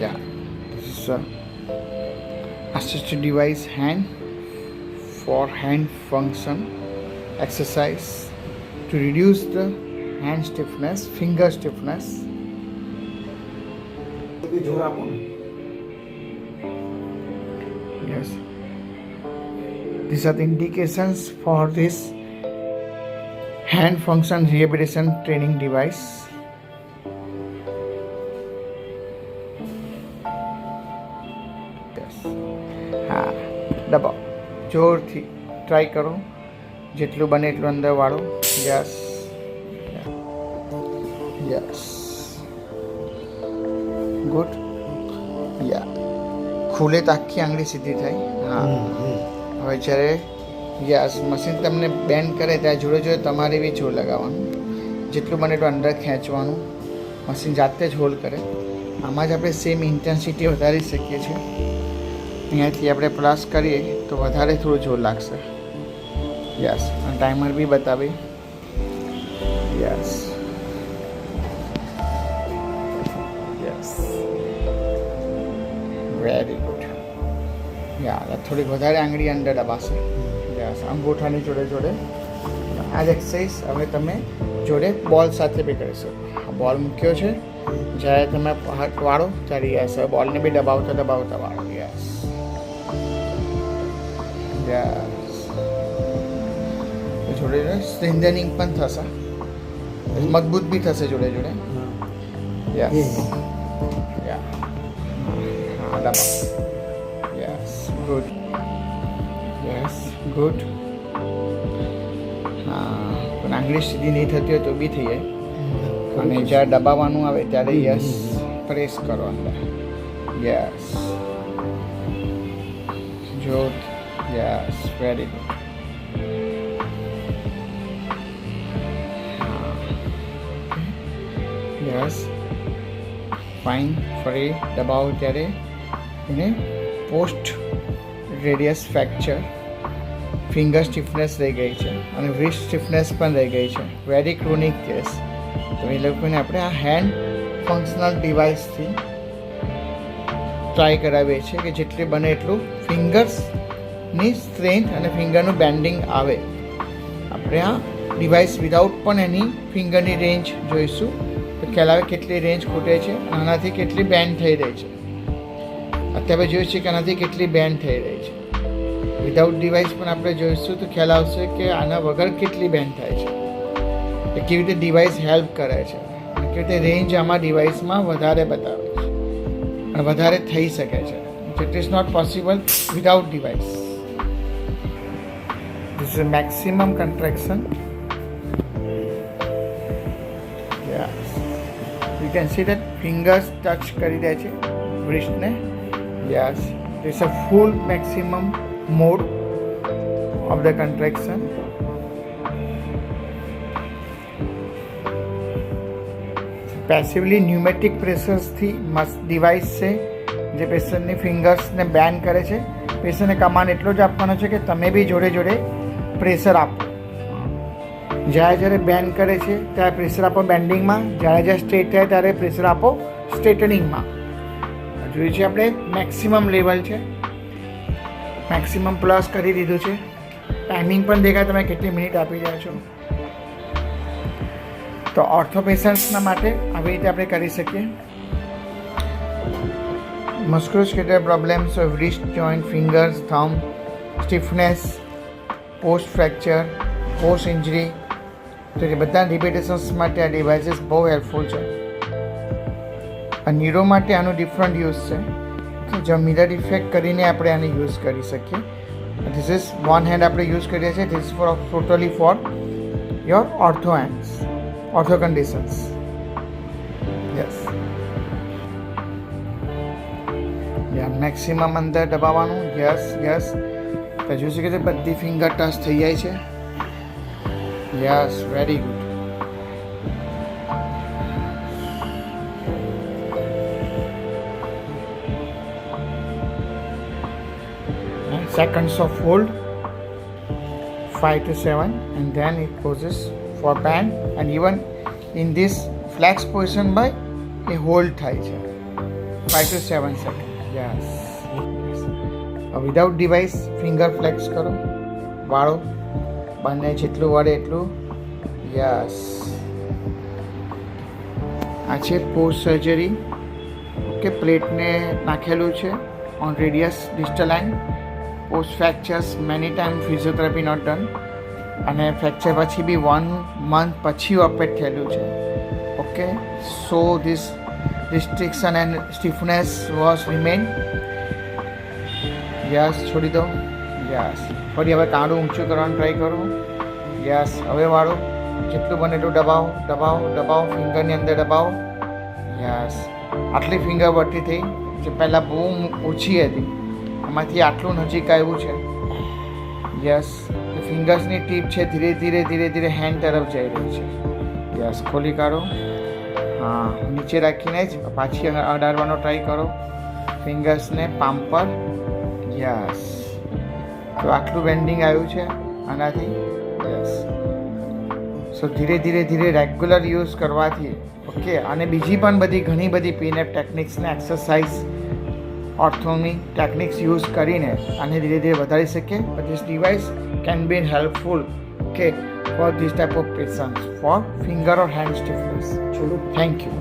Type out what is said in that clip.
Yeah, this is a assisted device hand for hand function exercise to reduce the hand stiffness, finger stiffness. Yes, these are the indications for this hand function rehabilitation training device. Yes. હા દબાવો જોરથી try કરો જેટલું બને એટલું અંદર વાળો. Yes yes good. યા ખુલે તો આખી આંગળી સીધી થાય. હા હવે જ્યારે યસ મશીન તમને બેન્ડ કરે ત્યાં જોડે જોડે તમારે બી જોર લગાવવાનું. જેટલું બને એટલું અંદર ખેંચવાનું. મશીન જાતે જ હોલ્ડ કરે. આમાં જ આપણે સેમ ઇન્ટેન્સિટી વધારી શકીએ છીએ. અહીંયાથી આપણે પ્લસ કરીએ તો વધારે થોડું જોર લાગશે. યસ અને ટાઈમર બી બતાવે. Yes yes very good. Yeah થોડીક વધારે આંગળી અંદર દબાશે. યસ અંગૂઠાની જોડે જોડે આ જ એક્સરસાઇઝ હવે તમે જોડે બોલ સાથે બી કરી શકો. બોલ મૂક્યો છે જ્યારે તમે હાથ વાળો ત્યારે યસ બોલને બી દબાવતા દબાવતા વાળો. યસ યસ જોડે જોડે સ્ટ્રેન્થનિંગ પણ થશે, મજબૂત બી થશે જોડે જોડે. યસ યા હા દબાવ. Yes good. Yes good. હા પણ આંગળી સીધી નહીં થતી હોય તો બી થઈ જાય. અને જ્યારે દબાવવાનું આવે ત્યારે યસ પ્રેસ કરો અંદર. યસ જોત. Yes very good. Yes fine. ફરી દબાવો ત્યારે એને post radius fracture finger stiffness રહી ગઈ છે અને રિસ્ટ સ્ટીફનેસ પણ રહી ગઈ છે. Very chronic case. તો એ લોકોને આપણે આ હેન્ડ ફંક્શનલ ડિવાઇસથી ટ્રાય કરાવીએ છીએ કે જેટલી બને એટલું ફિંગર્સની સ્ટ્રેન્થ અને ફિંગરનું બેન્ડિંગ આવે. આપણે આ ડિવાઇસ વિધાઉટ પણ એની ફિંગરની રેન્જ જોઈશું તો ખ્યાલ આવે કેટલી રેન્જ ખૂટે છે અને આનાથી કેટલી બેન્ડ થઈ રહી છે. અત્યારે જોયું છે કે આનાથી કેટલી બેન્ડ થઈ રહી છે. વિધાઉટ ડિવાઇસ પણ આપણે જોઈશું તો ખ્યાલ આવશે કે આના વગર કેટલી બેન્ડ થાય છે. એ કેવી રીતે ડિવાઇસ હેલ્પ કરે છે અને કેવી રીતે રેન્જ આમાં ડિવાઇસમાં વધારે બતાવે છે અને વધારે થઈ શકે છે. It is not possible without device. This is maximum contraction. You can see that fingers touch કરી દે છે રિસ્ટને. Yes this a full maximum mode of the contraction. Passively pneumatic પ્રેશર્સથી ડિવાઇસ છે જે પેશન્ટની ફિંગર્સને બેન્ડ કરે છે. પેશન્ટને કમાન્ડ એટલો જ આપવાનો છે કે તમે બી જોડે જોડે પ્રેશર આપો. જ્યારે જ્યારે બેન્ડ કરે છે ત્યારે પ્રેશર આપો બેન્ડિંગમાં, જ્યારે જ્યારે સ્ટ્રેટ થાય ત્યારે પ્રેશર આપો સ્ટ્રેટનિંગમાં. જોઈએ છે આપણે મેક્સિમમ લેવલ છે. મેક્સિમમ પ્લસ કરી દીધું છે. ટાઈમિંગ પણ દેખાય તમે કેટલી મિનિટ આપી રહ્યા છો. તો ઓર્થો પેશન્ટ્સના માટે આવી રીતે આપણે કરી શકીએ. Musculoskeletal problems of wrist joint, fingers, thumb, stiffness, post fracture, post injury, તો એ બધા રિપેટેશન્સ માટે આ ડિવાઇસીસ બહુ હેલ્પફુલ છે. આ ન્યુરો માટે આનું ડિફરન્ટ યુઝ છે કે જો મિરર ઇફેક્ટ કરીને આપણે આને યુઝ કરી શકીએ. ધીસ ઇઝ વન હેન્ડ આપણે યુઝ કરીએ છીએ. This for totally for your ortho hands, ortho conditions. Yes યા મેક્સિમમ અંદર દબાવવાનું. યસ યસ તો જોઈ શકે છે બધી ફિંગર ટચ થઈ જાય છે. Yes very good. Seconds of hold 5 to 7 and then it poses for band and even in this flex position by a hold થાય છે. 5 to 7 seconds. Yes. Without device finger flex કરો, વાળો બંને જેટલું વળે એટલું. યસ. આ છે પોસ્ટ સર્જરી. ઓકે, પ્લેટને નાખેલું છે on radius distal line. Post fractures many time physiotherapy not done, અને ફ્રેક્ચર પછી બી 1 month પછી ઓપરેટ થયેલું છે. Okay, so this restriction and stiffness was remain. Yes, છોડી દો. યસ, ફરી હવે કાંડું ઊંચું કરવાનું ટ્રાય કરો. યસ, હવે વાળો જેટલું બને એટલું દબાવો દબાવો દબાવો, ફિંગરની અંદર દબાવો. યસ, આટલી ફિંગર વળતી થઈ જે પહેલાં બહુ ઓછી હતી, એમાંથી આટલું નજીક આવ્યું છે. યસ, ફિંગર્સની ટીપ છે ધીરે ધીરે ધીરે ધીરે હેન્ડ તરફ જઈ રહી છે. યસ, ખોલી કાઢો. હા, નીચે રાખીને જ પાછી અડાડવાનો ટ્રાય કરો ફિંગર્સને પામ પર. યસ, તો આટલું બેન્ડિંગ આવ્યું છે આનાથી. યસ, સો ધીરે ધીરે ધીરે રેગ્યુલર યુઝ કરવાથી. ઓકે, અને બીજી પણ બધી ઘણી બધી પીનેપ ટેકનિક્સને એક્સરસાઇઝ ઓર્થોની ટેકનિક્સ યુઝ કરીને આને ધીરે ધીરે વધારી શકીએ. But this device can be helpful. Okay, for this type of patients for finger or hand stiffness. Thank you.